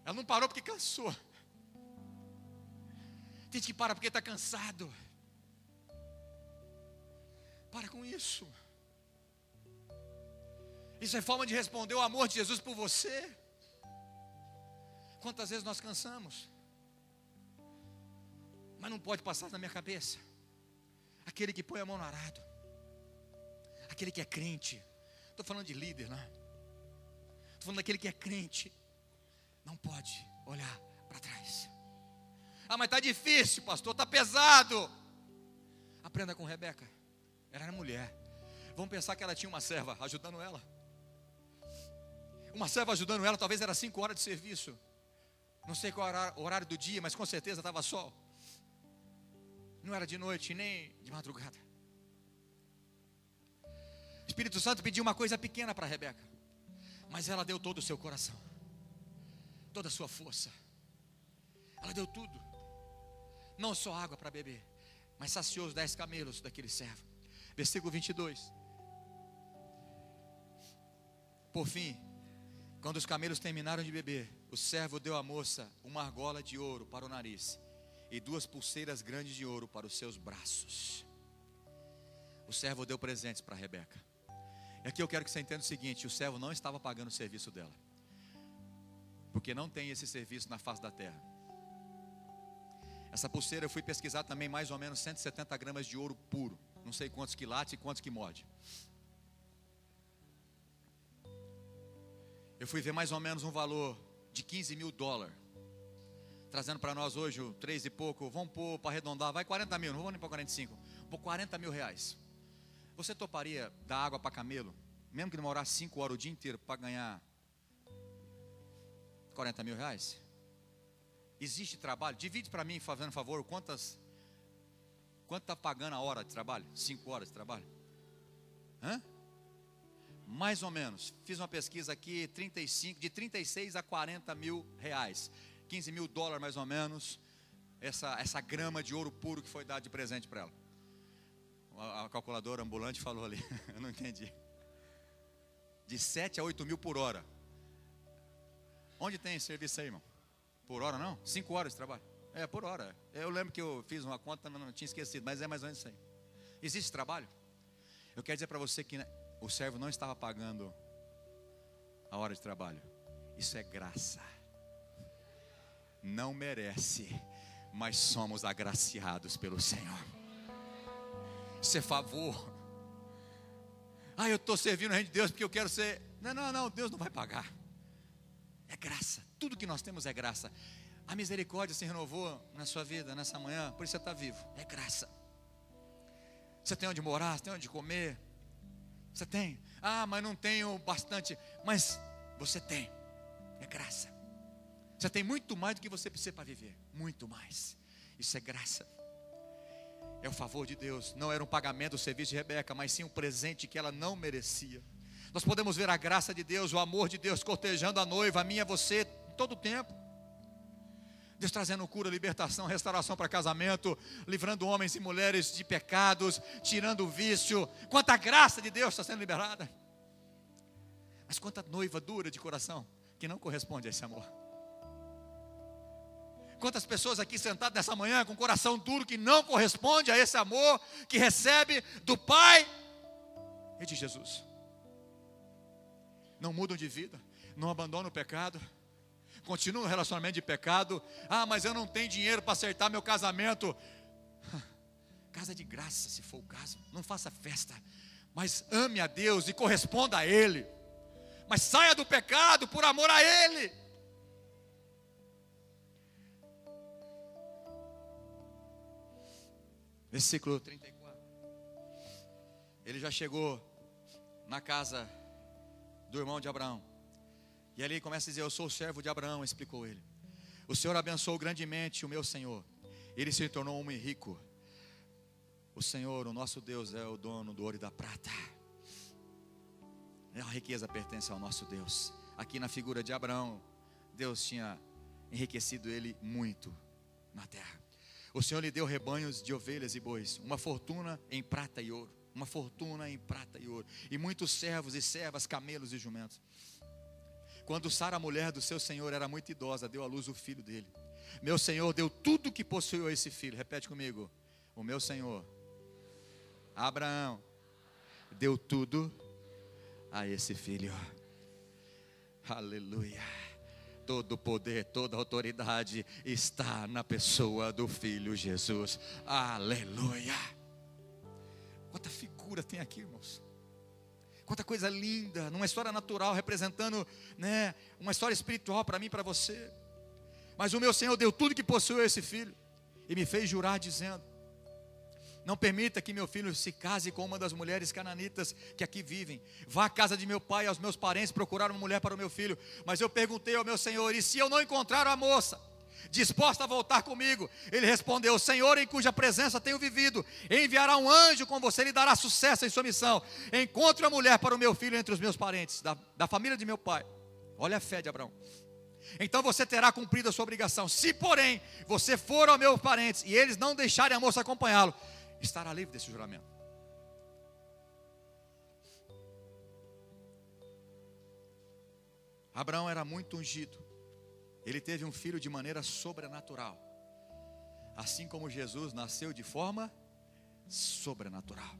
Ela não parou porque cansou. Tem gente que para porque está cansado. Para com isso. Isso é forma de responder o amor de Jesus por você. Quantas vezes nós cansamos? Mas não pode passar na minha cabeça. Aquele que põe a mão no arado, aquele que é crente. Estou falando de líder, não. Estou falando daquele que é crente. Não pode olhar para trás. Mas está difícil, pastor, está pesado. Aprenda com Rebeca. Ela era mulher. Vamos pensar que ela tinha uma serva ajudando ela. Uma serva ajudando ela, talvez era 5 horas de serviço. Não sei qual era o horário do dia, mas com certeza estava sol. Não era de noite nem de madrugada. O Espírito Santo pediu uma coisa pequena para Rebeca, mas ela deu todo o seu coração, toda a sua força. Ela deu tudo. Não só água para beber, mas saciou os 10 camelos daquele servo. Versículo 22. Por fim, quando os camelos terminaram de beber, o servo deu à moça uma argola de ouro para o nariz e 2 pulseiras grandes de ouro para os seus braços. O servo deu presentes para Rebeca. E aqui eu quero que você entenda o seguinte: o servo não estava pagando o serviço dela, porque não tem esse serviço na face da terra. Essa pulseira eu fui pesquisar também, mais ou menos 170 gramas de ouro puro. Não sei quantos que late e quantos que morde. Eu fui ver mais ou menos um valor de $15 mil. Trazendo para nós hoje o 3 e pouco. Vamos pôr para arredondar, vai 40 mil, não vamos nem para 45. Por 40 mil reais. Você toparia dar água para camelo? Mesmo que demorar 5 horas o dia inteiro para ganhar 40 mil reais? Existe trabalho? Divide para mim, fazendo favor, quanto está pagando a hora de trabalho? 5 horas de trabalho? Hã? Mais ou menos. Fiz uma pesquisa aqui, de 36 a 40 mil reais. $15 mil mais ou menos. Essa grama de ouro puro que foi dado de presente para ela. A calculadora ambulante falou ali. Eu não entendi. De 7 a 8 mil por hora. Onde tem serviço aí, irmão? Por hora não? 5 horas de trabalho. É, por hora. Eu lembro que eu fiz uma conta, mas não tinha esquecido. Mas é mais ou menos isso aí. Existe trabalho? Eu quero dizer para você que o servo não estava pagando a hora de trabalho. Isso é graça. Não merece, mas somos agraciados pelo Senhor. Isso é favor. Eu estou servindo o reino de Deus porque eu quero ser. Não, Deus não vai pagar. É graça. Tudo que nós temos é graça. A misericórdia se renovou na sua vida nessa manhã, por isso você está vivo. É graça. Você tem onde morar, você tem onde comer. Você tem? Mas não tenho bastante. Mas você tem. É graça. Você tem muito mais do que você precisa para viver. Muito mais. Isso é graça. É o favor de Deus. Não era um pagamento do serviço de Rebeca, mas sim um presente que ela não merecia. Nós podemos ver a graça de Deus, o amor de Deus cortejando a noiva, a minha, você, todo o tempo. Deus trazendo cura, libertação, restauração para casamento, livrando homens e mulheres de pecados, tirando o vício. Quanta graça de Deus está sendo liberada. Mas quanta noiva dura de coração que não corresponde a esse amor. Quantas pessoas aqui sentadas nessa manhã com coração duro que não corresponde a esse amor que recebe do Pai e de Jesus. Não mudam de vida, não abandonam o pecado, continuam no relacionamento de pecado. Mas eu não tenho dinheiro para acertar meu casamento. Casa de graça, se for o caso. Não faça festa, mas ame a Deus e corresponda a Ele. Mas saia do pecado por amor a Ele. Versículo 34. Ele já chegou na casa do irmão de Abraão. E ali começa a dizer: eu sou o servo de Abraão, explicou ele. O Senhor abençoou grandemente o meu Senhor. Ele se tornou um homem rico. O Senhor, o nosso Deus, é o dono do ouro e da prata. A riqueza pertence ao nosso Deus. Aqui na figura de Abraão, Deus tinha enriquecido ele muito na terra. O Senhor lhe deu rebanhos de ovelhas e bois, uma fortuna em prata e ouro. Uma fortuna em prata e ouro. E muitos servos e servas, camelos e jumentos. Quando Sara, a mulher do seu senhor, era muito idosa, deu à luz o filho dele. Meu senhor deu tudo o que possuiu a esse filho. Repete comigo. O meu senhor, Abraão, deu tudo a esse filho. Aleluia. Todo poder, toda autoridade está na pessoa do Filho Jesus. Aleluia. Quanta figura tem aqui, irmãos. Quanta coisa linda, numa história natural, representando, uma história espiritual para mim e para você. Mas o meu Senhor deu tudo que possuiu a esse filho e me fez jurar dizendo: não permita que meu filho se case com uma das mulheres cananitas que aqui vivem. Vá à casa de meu pai e aos meus parentes procurar uma mulher para o meu filho. Mas eu perguntei ao meu Senhor: e se eu não encontrar a moça disposta a voltar comigo? Ele respondeu: o Senhor em cuja presença tenho vivido enviará um anjo com você e lhe dará sucesso em sua missão. Encontre a mulher para o meu filho entre os meus parentes, da família de meu pai. Olha a fé de Abraão. Então você terá cumprido a sua obrigação. Se porém você for aos meus parentes e eles não deixarem a moça acompanhá-lo, estará livre desse juramento. Abraão era muito ungido. Ele teve um filho de maneira sobrenatural. Assim como Jesus nasceu de forma sobrenatural.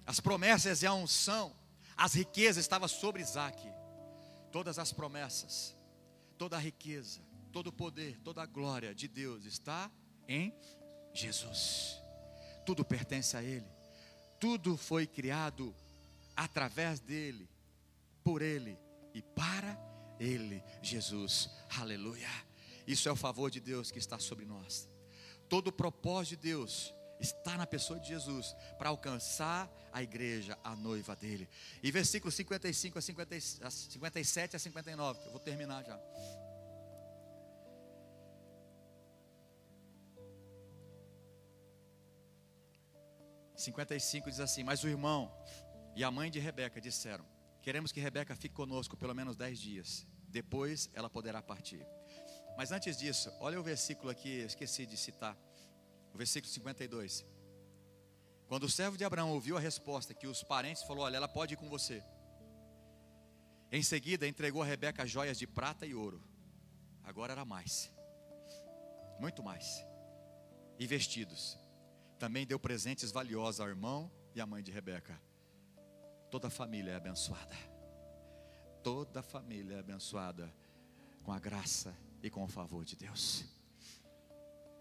As promessas e a unção, as riquezas estavam sobre Isaac. Todas as promessas, toda a riqueza, todo o poder, toda a glória de Deus está em Jesus. Tudo pertence a Ele. Tudo foi criado através dEle, por Ele e para Ele, Jesus. Aleluia. Isso é o favor de Deus que está sobre nós. Todo o propósito de Deus está na pessoa de Jesus, para alcançar a igreja, a noiva dele. E versículos 55 a 57 a 59, que eu vou terminar já. Em 55 diz assim: mas o irmão e a mãe de Rebeca disseram: queremos que Rebeca fique conosco pelo menos 10 dias, depois ela poderá partir. Mas antes disso, olha o versículo aqui, esqueci de citar, o versículo 52. Quando o servo de Abraão ouviu a resposta que os parentes falou: olha, ela pode ir com você. Em seguida entregou a Rebeca joias de prata e ouro. Agora era mais, muito mais. E vestidos. Também deu presentes valiosos ao irmão e à mãe de Rebeca. Toda a família é abençoada. Toda a família é abençoada com a graça e com o favor de Deus.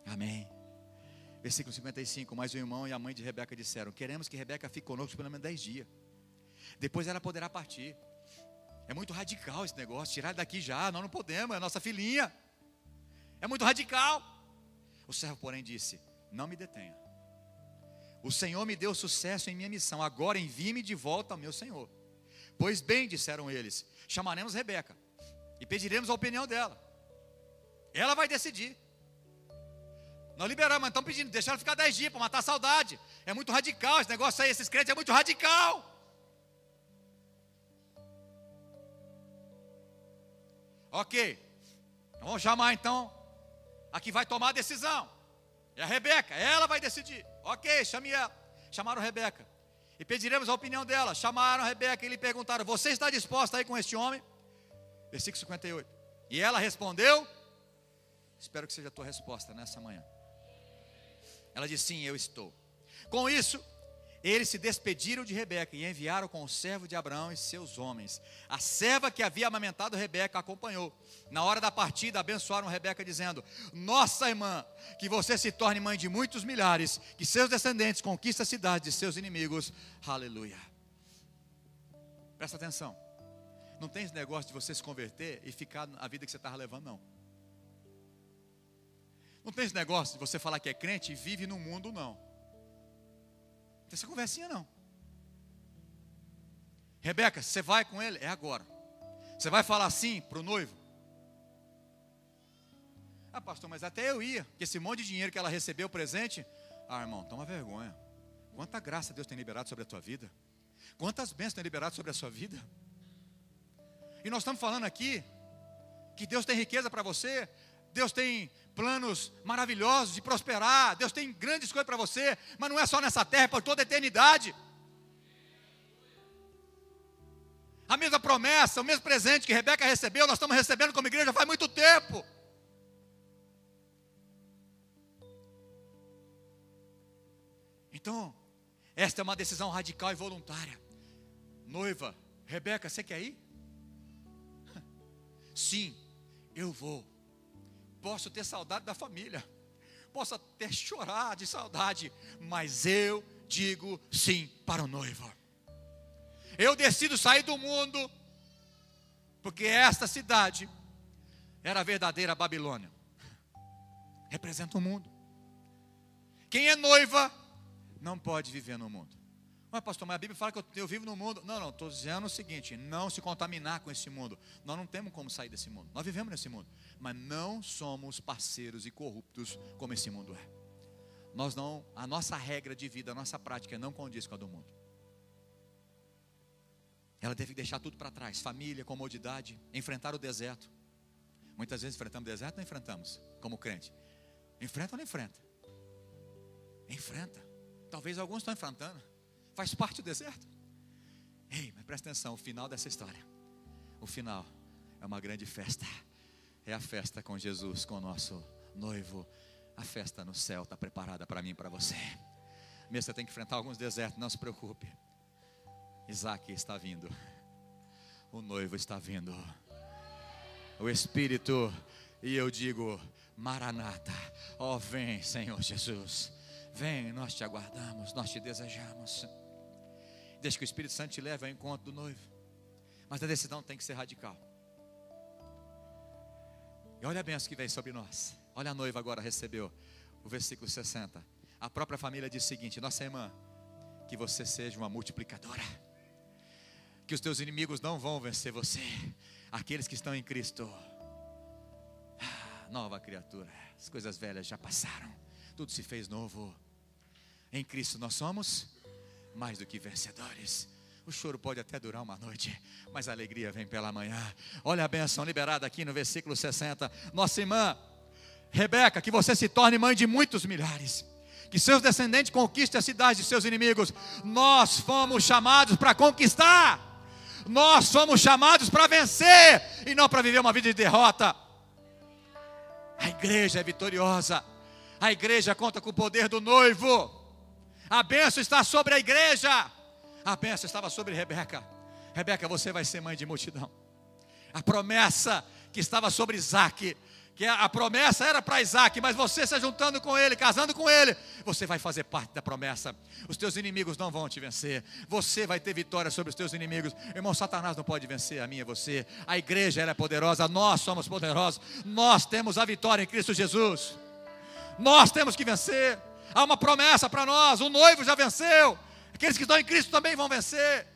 Amém. Versículo 55, mas o irmão e a mãe de Rebeca disseram: queremos que Rebeca fique conosco pelo menos 10 dias, depois ela poderá partir. É muito radical esse negócio, tirar daqui já, nós não podemos, é a nossa filhinha. É muito radical. O servo porém disse: não me detenha, o Senhor me deu sucesso em minha missão, agora envie-me de volta ao meu Senhor. Pois bem, disseram eles, chamaremos Rebeca e pediremos a opinião dela, ela vai decidir. Nós liberamos, mas estamos pedindo, deixa ela ficar 10 dias para matar a saudade. É muito radical esse negócio aí, esses crentes é muito radical. Ok, vamos chamar então a que vai tomar a decisão. É a Rebeca, ela vai decidir. Ok, chame ela. Chamaram a Rebeca e pediremos a opinião dela. Chamaram a Rebeca e lhe perguntaram: você está disposta a ir com este homem? Versículo 58. E ela respondeu: espero que seja a tua resposta nessa manhã. Ela disse: sim, eu estou. Com isso, eles se despediram de Rebeca e enviaram com o servo de Abraão e seus homens. A serva que havia amamentado Rebeca acompanhou. Na hora da partida, abençoaram Rebeca dizendo: nossa irmã, que você se torne mãe de muitos milhares, que seus descendentes conquistem a cidade de seus inimigos. Aleluia. Presta atenção. Não tem esse negócio de você se converter e ficar a vida que você estava levando, não. Não tem esse negócio de você falar que é crente e vive no mundo, não. Não tem essa conversinha, não. Rebeca, você vai com ele? É agora. Você vai falar assim para o noivo? Ah, pastor, mas até eu ia, porque esse monte de dinheiro que ela recebeu, presente. Ah, irmão, toma vergonha. Quanta graça Deus tem liberado sobre a tua vida. Quantas bênçãos tem liberado sobre a sua vida. E nós estamos falando aqui que Deus tem riqueza para você. Deus tem planos maravilhosos de prosperar. Deus tem grandes coisas para você. Mas não é só nessa terra, é por toda a eternidade. A mesma promessa, o mesmo presente que Rebeca recebeu, nós estamos recebendo como igreja faz muito tempo. Então, esta é uma decisão radical e voluntária. Noiva, Rebeca, você quer ir? Sim, eu vou. Posso ter saudade da família, posso até chorar de saudade, mas eu digo sim para o noivo. Eu decido sair do mundo, porque esta cidade era a verdadeira Babilônia. Representa o mundo. Quem é noiva não pode viver no mundo. Mas pastor, mas a Bíblia fala que eu vivo no mundo. Não, estou dizendo o seguinte: não se contaminar com esse mundo. Nós não temos como sair desse mundo. Nós vivemos nesse mundo, mas não somos parceiros e corruptos como esse mundo é. Nós não, a nossa regra de vida, a nossa prática não condiz com a do mundo. Ela teve que deixar tudo para trás: família, comodidade, enfrentar o deserto. Muitas vezes enfrentamos o deserto, não enfrentamos como crente. Enfrenta ou não enfrenta? Enfrenta. Talvez alguns estão enfrentando. Faz parte do deserto. Ei, mas presta atenção, o final dessa história, o final é uma grande festa. É a festa com Jesus, com o nosso noivo. A festa no céu está preparada para mim e para você. Mesmo você tem que enfrentar alguns desertos, não se preocupe. Isaac está vindo. O noivo está vindo. O Espírito E eu digo: Maranata, ó, vem, Senhor Jesus, vem, nós te aguardamos, nós te desejamos. Deixa que o Espírito Santo te leve ao encontro do noivo, mas a decisão tem que ser radical. E olha a bênção que vem sobre nós. Olha, a noiva agora recebeu o versículo 60. A própria família diz o seguinte: nossa irmã, que você seja uma multiplicadora, que os teus inimigos não vão vencer você, aqueles que estão em Cristo. Nova criatura, as coisas velhas já passaram, tudo se fez novo. Em Cristo nós somos mais do que vencedores. O choro pode até durar uma noite, mas a alegria vem pela manhã. Olha a bênção liberada aqui no versículo 60. Nossa irmã Rebeca, que você se torne mãe de muitos milhares, que seus descendentes conquistem a cidade de seus inimigos. Nós fomos chamados para conquistar, nós fomos chamados para vencer, e não para viver uma vida de derrota. A igreja é vitoriosa, a igreja conta com o poder do noivo. A bênção está sobre a igreja. A bênção estava sobre Rebeca. Rebeca, você vai ser mãe de multidão. A promessa que estava sobre Isaac, que a promessa era para Isaac, mas você se juntando com ele, casando com ele, você vai fazer parte da promessa. Os teus inimigos não vão te vencer, você vai ter vitória sobre os teus inimigos. Irmão, Satanás não pode vencer a mim e você. A igreja, ela é poderosa, nós somos poderosos, nós temos a vitória em Cristo Jesus. Nós temos que vencer. Há uma promessa para nós, o noivo já venceu, aqueles que estão em Cristo também vão vencer.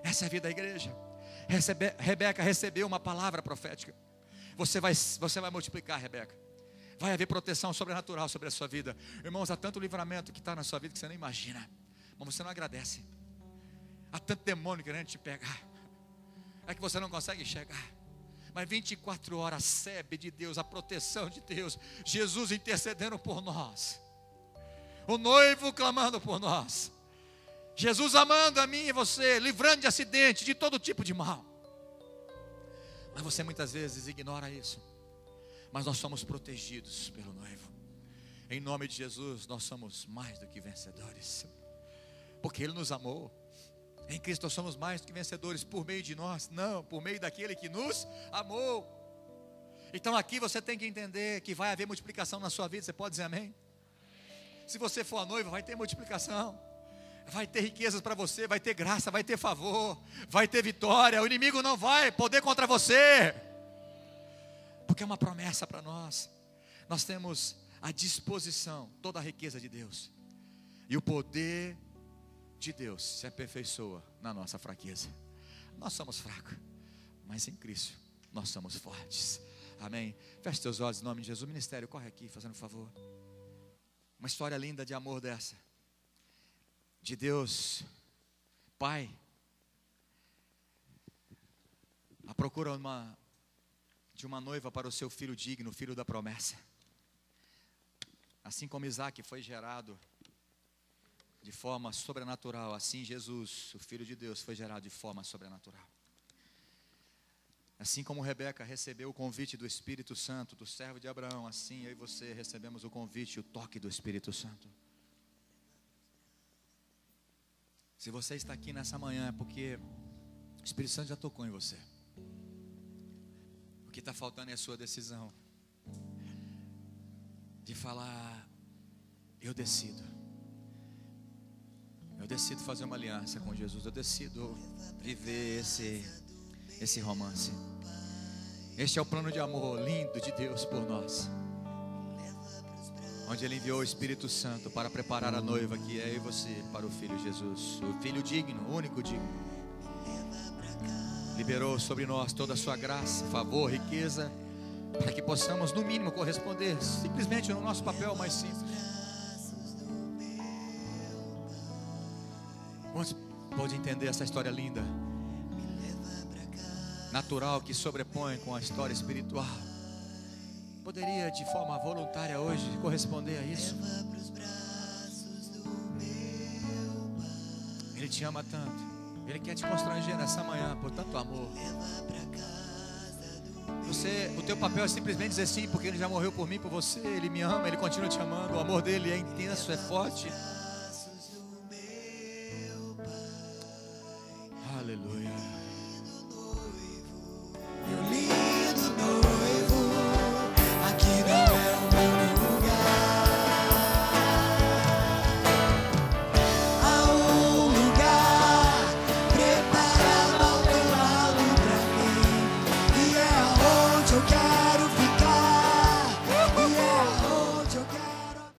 Essa é a vida da igreja. Rebeca recebeu uma palavra profética. Você vai multiplicar, Rebeca. Vai haver proteção sobrenatural sobre a sua vida. Irmãos, há tanto livramento que está na sua vida que você não imagina, mas você não agradece. Há tanto demônio querendo te pegar, é que você não consegue enxergar. Mas 24 horas, sebe de Deus, a proteção de Deus, Jesus intercedendo por nós, o noivo clamando por nós, Jesus amando a mim e você, livrando de acidente, de todo tipo de mal. Mas você muitas vezes ignora isso. Mas nós somos protegidos pelo noivo. Em nome de Jesus, nós somos mais do que vencedores, porque Ele nos amou. Em Cristo nós somos mais do que vencedores por meio de nós, não, por meio daquele que nos amou. Então aqui você tem que entender que vai haver multiplicação na sua vida. Você pode dizer amém? Se você for a noiva, vai ter multiplicação, vai ter riquezas para você, vai ter graça, vai ter favor, vai ter vitória. O inimigo não vai poder contra você, porque é uma promessa para nós. Nós temos à disposição toda a riqueza de Deus, e o poder de Deus se aperfeiçoa na nossa fraqueza. Nós somos fracos, mas em Cristo nós somos fortes. Amém? Feche teus olhos em nome de Jesus. O ministério, corre aqui, fazendo um favor. Uma história linda de amor dessa, de Deus Pai, a procura de uma noiva para o seu filho digno, filho da promessa. Assim como Isaac foi gerado de forma sobrenatural, assim Jesus, o Filho de Deus, foi gerado de forma sobrenatural. Assim como Rebeca recebeu o convite do Espírito Santo, do servo de Abraão, assim eu e você recebemos o convite e o toque do Espírito Santo. Se você está aqui nessa manhã é porque o Espírito Santo já tocou em você. O que está faltando é a sua decisão de falar: eu decido fazer uma aliança com Jesus, eu decido viver esse romance. Este é o plano de amor lindo de Deus por nós, onde Ele enviou o Espírito Santo para preparar a noiva, que é eu e você, para o Filho Jesus, o Filho digno, o único digno. Liberou sobre nós toda a sua graça, favor, riqueza, para que possamos no mínimo corresponder simplesmente no nosso papel mais simples. Quantos pode entender essa história linda, natural, que sobrepõe com a história espiritual? Poderia de forma voluntária hoje corresponder a isso? Ele te ama tanto, Ele quer te constranger nessa manhã por tanto amor. O teu papel é simplesmente dizer sim, porque Ele já morreu por mim, por você. Ele me ama, Ele continua te amando. O amor dele é intenso, é forte.